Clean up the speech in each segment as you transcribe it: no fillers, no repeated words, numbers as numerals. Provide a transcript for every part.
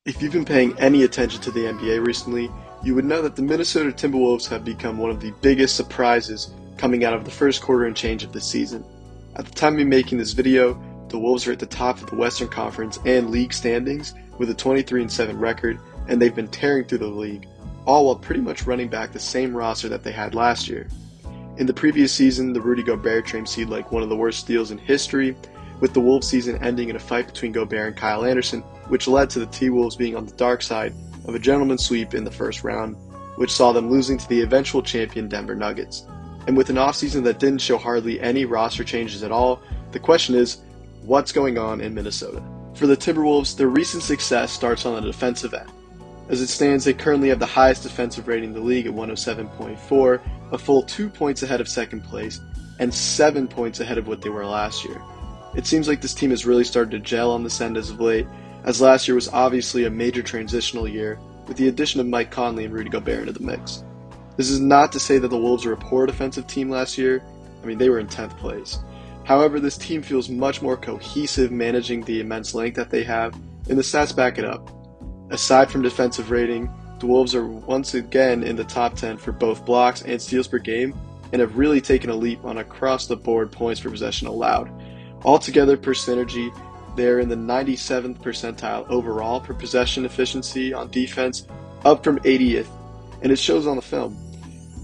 If you've been paying any attention to the NBA recently, you would know that the Minnesota Timberwolves have become one of the biggest surprises coming out of the first quarter and change of this season. At the time of me making this video, the Wolves are at the top of the Western Conference and league standings with a 23-7 record, and they've been tearing through the league, all while pretty much running back the same roster that they had last year. In the previous season, the Rudy Gobert trade seemed like one of the worst steals in history, with the Wolves season ending in a fight between Gobert and Kyle Anderson, which led to the T-Wolves being on the dark side of a gentleman's sweep in the first round, which saw them losing to the eventual champion Denver Nuggets. And with an offseason that didn't show hardly any roster changes at all, the question is, what's going on in Minnesota? For the Timberwolves, their recent success starts on the defensive end. As it stands, they currently have the highest defensive rating in the league at 107.4, a full 2 points ahead of second place, and 7 points ahead of what they were last year. It seems like this team has really started to gel on this end as of late, as last year was obviously a major transitional year with the addition of Mike Conley and Rudy Gobert into the mix. This is not to say that the Wolves were a poor defensive team last year. I mean, they were in 10th place. However, this team feels much more cohesive managing the immense length that they have, and the stats back it up. Aside from defensive rating, the Wolves are once again in the top 10 for both blocks and steals per game, and have really taken a leap on across-the-board points per possession allowed. Altogether, per synergy, they're in the 97th percentile overall per possession efficiency on defense, up from 80th, and it shows on the film.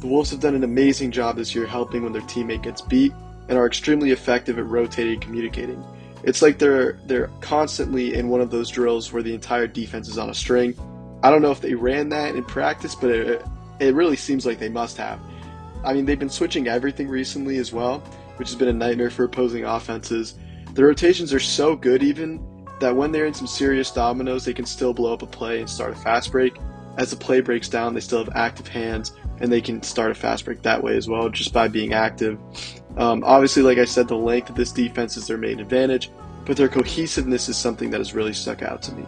The Wolves have done an amazing job this year helping when their teammate gets beat, and are extremely effective at rotating and communicating. It's like they're constantly in one of those drills where the entire defense is on a string. I don't know if they ran that in practice, but it really seems like they must have. I mean, they've been switching everything recently as well, which has been a nightmare for opposing offenses. The rotations are so good even that when they're in some serious dominoes, they can still blow up a play and start a fast break. As the play breaks down, they still have active hands, and they can start a fast break that way as well, just by being active. Obviously, like I said, the length of this defense is their main advantage, but their cohesiveness is something that has really stuck out to me.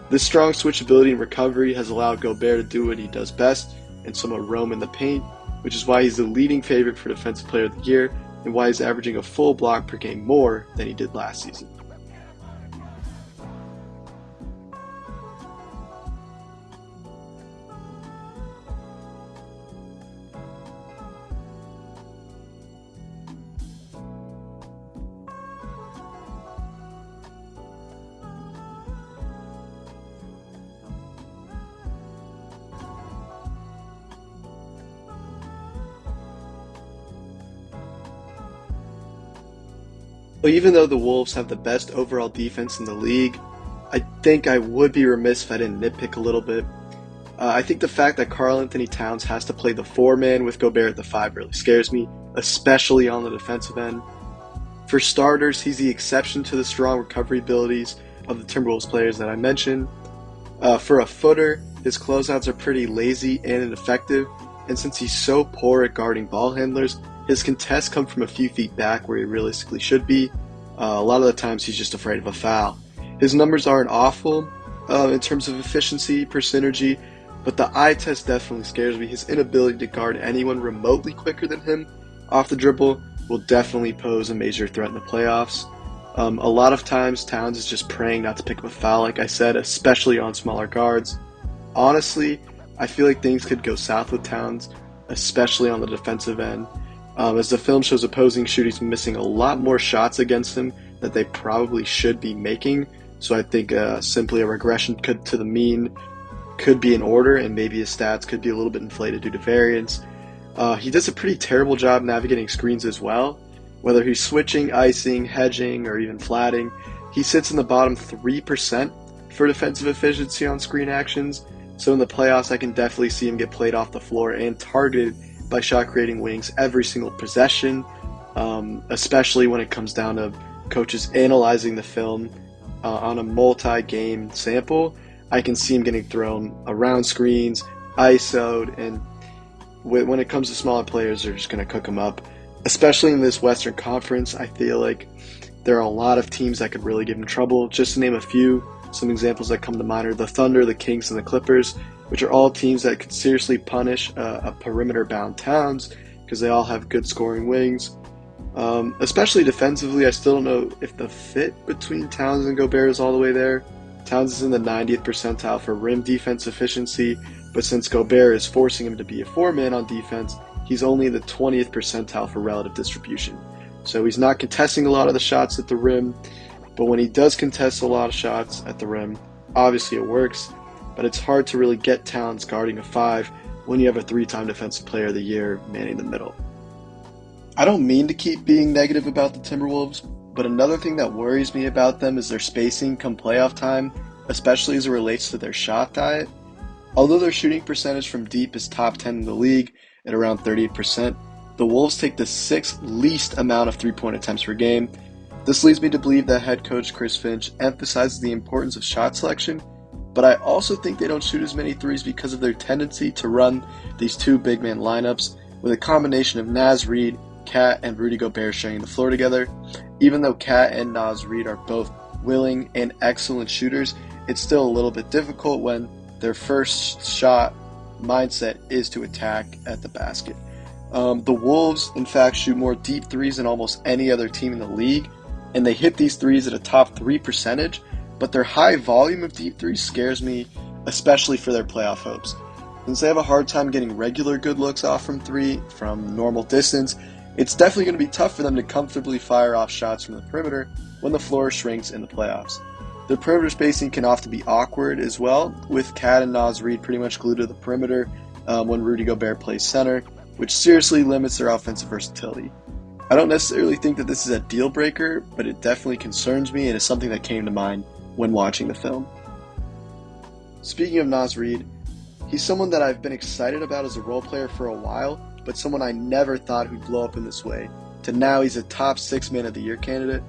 This strong switchability and recovery has allowed Gobert to do what he does best and somewhat roam in the paint, which is why he's the leading favorite for Defensive Player of the Year and why he's averaging a full block per game more than he did last season. Well, even though the Wolves have the best overall defense in the league, I think I would be remiss if I didn't nitpick a little bit. I think the fact that Karl-Anthony Towns has to play the 4-man with Gobert at the 5 really scares me, especially on the defensive end. For starters, he's the exception to the strong recovery abilities of the Timberwolves players that I mentioned. For a footer, his closeouts are pretty lazy and ineffective, and since he's so poor at guarding ball handlers, his contests come from a few feet back where he realistically should be. A lot of the times he's just afraid of a foul. His numbers aren't awful in terms of efficiency per synergy, but the eye test definitely scares me. His inability to guard anyone remotely quicker than him off the dribble will definitely pose a major threat in the playoffs. A lot of times Towns is just praying not to pick up a foul, like I said, especially on smaller guards. Honestly, I feel like things could go south with Towns, especially on the defensive end. As the film shows, opposing shooters missing a lot more shots against him that they probably should be making. So I think simply a regression to the mean could be in order, and maybe his stats could be a little bit inflated due to variance. He does a pretty terrible job navigating screens as well. Whether he's switching, icing, hedging, or even flatting, he sits in the bottom 3% for defensive efficiency on screen actions. So in the playoffs, I can definitely see him get played off the floor and targeted by shot-creating wings every single possession, especially when it comes down to coaches analyzing the film on a multi-game sample. I can see him getting thrown around screens, ISO'd, and when it comes to smaller players, they're just going to cook him up. Especially in this Western Conference, I feel like there are a lot of teams that could really give him trouble. Just to name a few, some examples that come to mind are the Thunder, the Kings, and the Clippers, which are all teams that could seriously punish a perimeter-bound Towns because they all have good scoring wings. Especially defensively, I still don't know if the fit between Towns and Gobert is all the way there. Towns is in the 90th percentile for rim defense efficiency, but since Gobert is forcing him to be a four-man on defense, he's only in the 20th percentile for relative distribution. So he's not contesting a lot of the shots at the rim, but when he does contest a lot of shots at the rim, obviously it works, but it's hard to really get Towns guarding a 5 when you have a 3-time Defensive Player of the Year manning the middle. I don't mean to keep being negative about the Timberwolves, but another thing that worries me about them is their spacing come playoff time, especially as it relates to their shot diet. Although their shooting percentage from deep is top 10 in the league at around 38%, the Wolves take the 6th least amount of three-point attempts per game. This leads me to believe that head coach Chris Finch emphasizes the importance of shot selection, but I also think they don't shoot as many threes because of their tendency to run these two big man lineups with a combination of Naz Reid, Cat, and Rudy Gobert sharing the floor together. Even though Cat and Naz Reid are both willing and excellent shooters, it's still a little bit difficult when their first shot mindset is to attack at the basket. The Wolves, in fact, shoot more deep threes than almost any other team in the league, and they hit these threes at a top 3 percentage, but their high volume of deep threes scares me, especially for their playoff hopes. Since they have a hard time getting regular good looks off from 3 from normal distance, it's definitely going to be tough for them to comfortably fire off shots from the perimeter when the floor shrinks in the playoffs. Their perimeter spacing can often be awkward as well, with Cat and Naz Reid pretty much glued to the perimeter when Rudy Gobert plays center, which seriously limits their offensive versatility. I don't necessarily think that this is a deal breaker, but it definitely concerns me and is something that came to mind when watching the film. Speaking of Naz Reid, he's someone that I've been excited about as a role player for a while, but someone I never thought would blow up in this way, to now he's a top 6 man of the year candidate.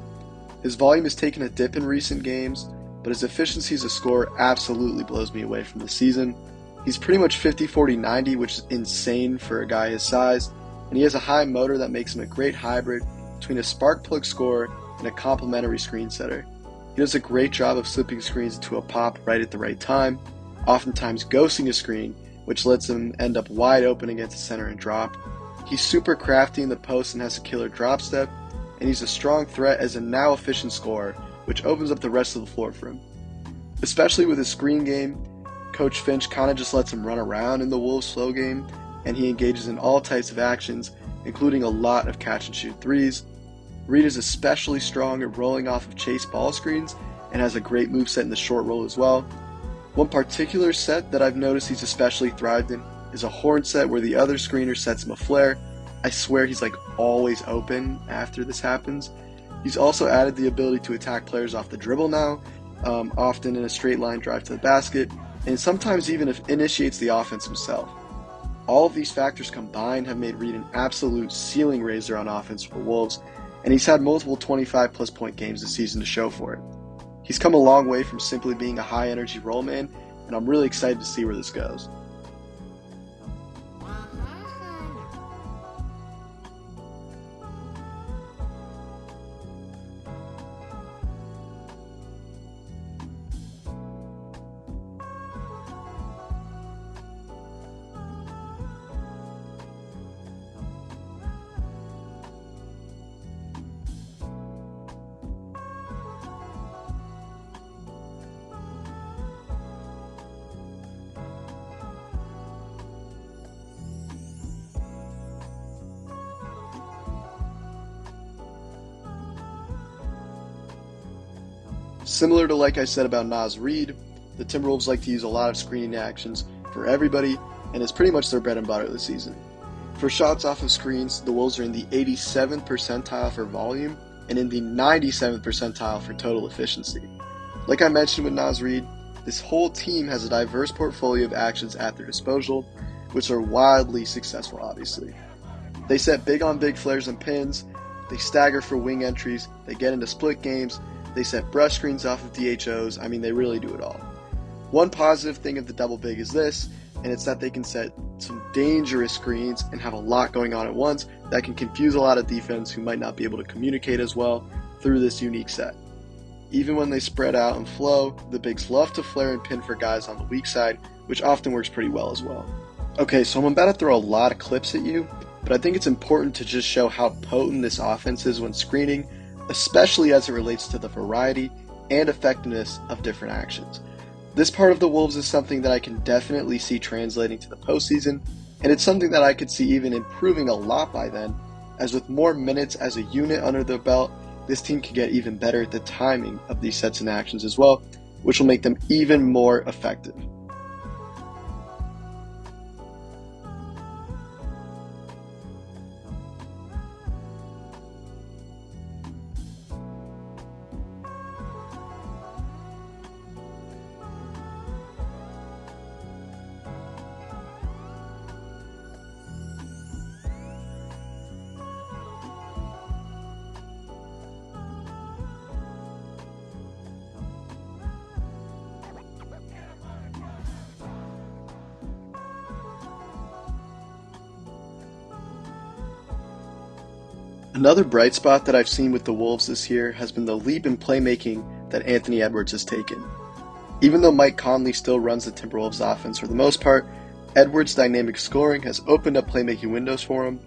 His volume has taken a dip in recent games, but his efficiency as a scorer absolutely blows me away from the season. He's pretty much 50-40-90, which is insane for a guy his size, and he has a high motor that makes him a great hybrid between a spark plug scorer and a complementary screen setter. He does a great job of slipping screens into a pop right at the right time, oftentimes ghosting a screen, which lets him end up wide open against the center and drop. He's super crafty in the post and has a killer drop step, and he's a strong threat as a now efficient scorer, which opens up the rest of the floor for him. Especially with his screen game, Coach Finch kind of just lets him run around in the Wolves' slow game, and he engages in all types of actions, including a lot of catch-and-shoot threes. Reid is especially strong at rolling off of chase ball screens and has a great moveset in the short roll as well. One particular set that I've noticed he's especially thrived in is a horn set where the other screener sets him a flare. I swear he's like always open after this happens. He's also added the ability to attack players off the dribble now, often in a straight line drive to the basket, and sometimes even initiates the offense himself. All of these factors combined have made Reid an absolute ceiling raiser on offense for the Wolves, and he's had multiple 25-plus point games this season to show for it. He's come a long way from simply being a high-energy role man, and I'm really excited to see where this goes. Similar to like I said about Naz Reid, the Timberwolves like to use a lot of screening actions for everybody, and it's pretty much their bread and butter this season. For shots off of screens, the Wolves are in the 87th percentile for volume and in the 97th percentile for total efficiency. Like I mentioned with Naz Reid, this whole team has a diverse portfolio of actions at their disposal, which are wildly successful obviously. They set big on big flares and pins, they stagger for wing entries, they get into split games, they set brush screens off of DHOs. I mean, they really do it all. One positive thing of the double big is this, and it's that they can set some dangerous screens and have a lot going on at once that can confuse a lot of defense who might not be able to communicate as well through this unique set. Even when they spread out and flow, the bigs love to flare and pin for guys on the weak side, which often works pretty well as well. Okay, so I'm about to throw a lot of clips at you, but I think it's important to just show how potent this offense is when screening, especially as it relates to the variety and effectiveness of different actions. This part of the Wolves is something that I can definitely see translating to the postseason, and it's something that I could see even improving a lot by then, as with more minutes as a unit under their belt, this team can get even better at the timing of these sets and actions as well, which will make them even more effective. Another bright spot that I've seen with the Wolves this year has been the leap in playmaking that Anthony Edwards has taken. Even though Mike Conley still runs the Timberwolves offense for the most part, Edwards' dynamic scoring has opened up playmaking windows for him.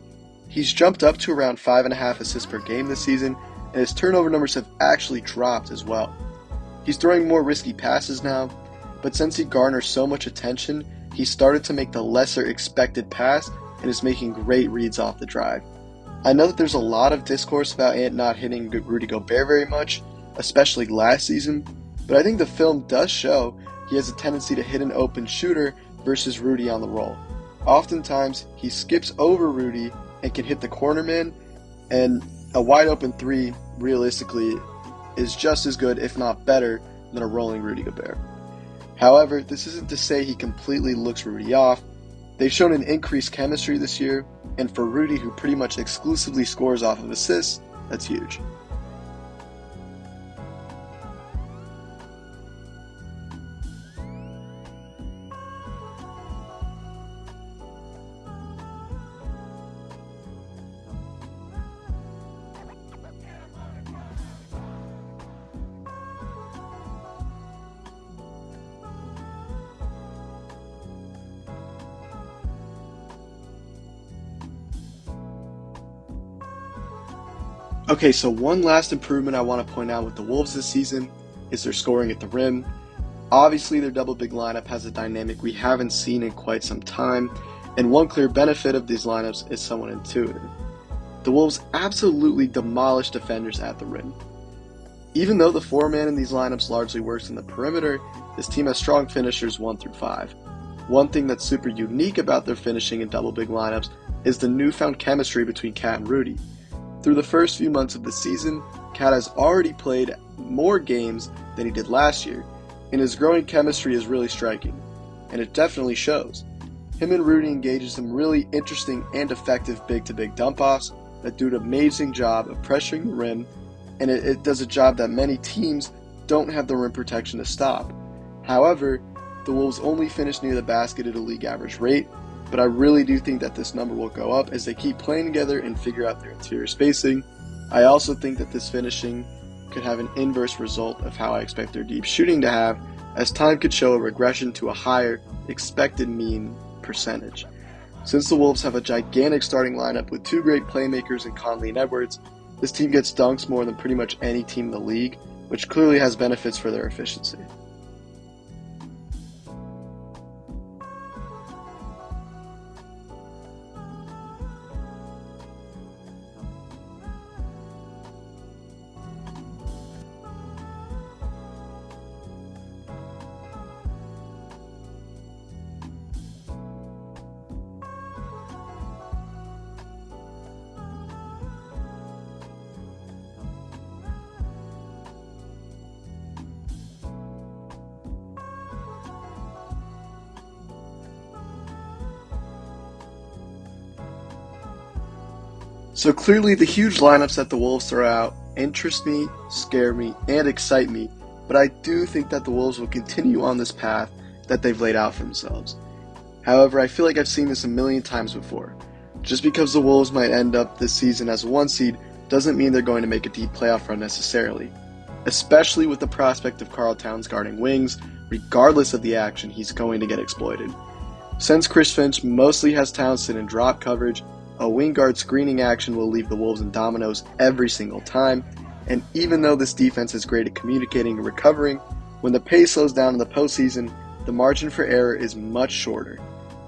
He's jumped up to around 5.5 assists per game this season, and his turnover numbers have actually dropped as well. He's throwing more risky passes now, but since he garners so much attention, he's started to make the lesser expected pass and is making great reads off the drive. I know that there's a lot of discourse about Ant not hitting Rudy Gobert very much, especially last season, but I think the film does show he has a tendency to hit an open shooter versus Rudy on the roll. Oftentimes, he skips over Rudy and can hit the corner man, and a wide open three, realistically, is just as good, if not better, than a rolling Rudy Gobert. However, this isn't to say he completely looks Rudy off. They've shown an increased chemistry this year, and for Rudy, who pretty much exclusively scores off of assists, that's huge. Okay, so one last improvement I want to point out with the Wolves this season is their scoring at the rim. Obviously, their double big lineup has a dynamic we haven't seen in quite some time, and one clear benefit of these lineups is somewhat intuitive. The Wolves absolutely demolish defenders at the rim. Even though the four-man in these lineups largely works in the perimeter, this team has strong finishers 1 through 5. One thing that's super unique about their finishing in double big lineups is the newfound chemistry between Cat and Rudy. Through the first few months of the season, Cat has already played more games than he did last year, and his growing chemistry is really striking, and it definitely shows. Him and Rudy engage in some really interesting and effective big-to-big dump-offs that do an amazing job of pressuring the rim, and it does a job that many teams don't have the rim protection to stop. However, the Wolves only finish near the basket at a league average rate, but I really do think that this number will go up as they keep playing together and figure out their interior spacing. I also think that this finishing could have an inverse result of how I expect their deep shooting to have, as time could show a regression to a higher expected mean percentage. Since the Wolves have a gigantic starting lineup with two great playmakers in Conley and Edwards, this team gets dunks more than pretty much any team in the league, which clearly has benefits for their efficiency. So clearly the huge lineups that the Wolves throw out interest me, scare me, and excite me, but I do think that the Wolves will continue on this path that they've laid out for themselves. However, I feel like I've seen this a million times before. Just because the Wolves might end up this season as a 1 seed doesn't mean they're going to make a deep playoff run necessarily, especially with the prospect of Karl Towns guarding wings. Regardless of the action, he's going to get exploited. Since Chris Finch mostly has Towns sit in drop coverage, a wing guard screening action will leave the Wolves in dominoes every single time, And even though this defense is great at communicating and recovering, when the pace slows down in the postseason, the margin for error is much shorter.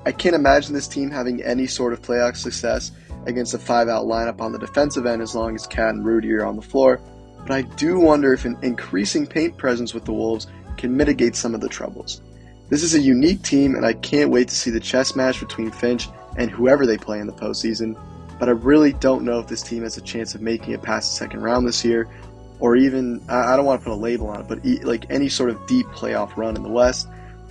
I can't imagine this team having any sort of playoff success against a 5-out lineup on the defensive end as long as Cat and Rudy are on the floor, but I do wonder if an increasing paint presence with the Wolves can mitigate some of the troubles. This is a unique team, and I can't wait to see the chess match between Finch and whoever they play in the postseason, but I really don't know if this team has a chance of making it past the second round this year, or even, I don't want to put a label on it, but like any sort of deep playoff run in the West.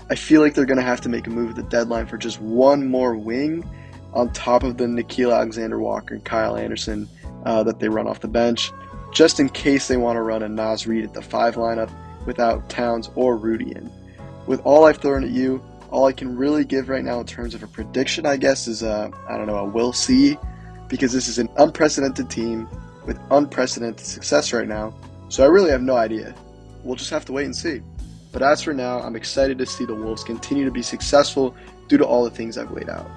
I feel like they're going to have to make a move at the deadline for just one more wing on top of the Nickeil Alexander-Walker and Kyle Anderson that they run off the bench, just in case they want to run a Naz Reid at the 5 lineup without Towns or Rudy in. With all I've thrown at you, all I can really give right now in terms of a prediction, I guess, is a we'll see, because this is an unprecedented team with unprecedented success right now, so I really have no idea. We'll just have to wait and see. But as for now, I'm excited to see the Wolves continue to be successful due to all the things I've laid out.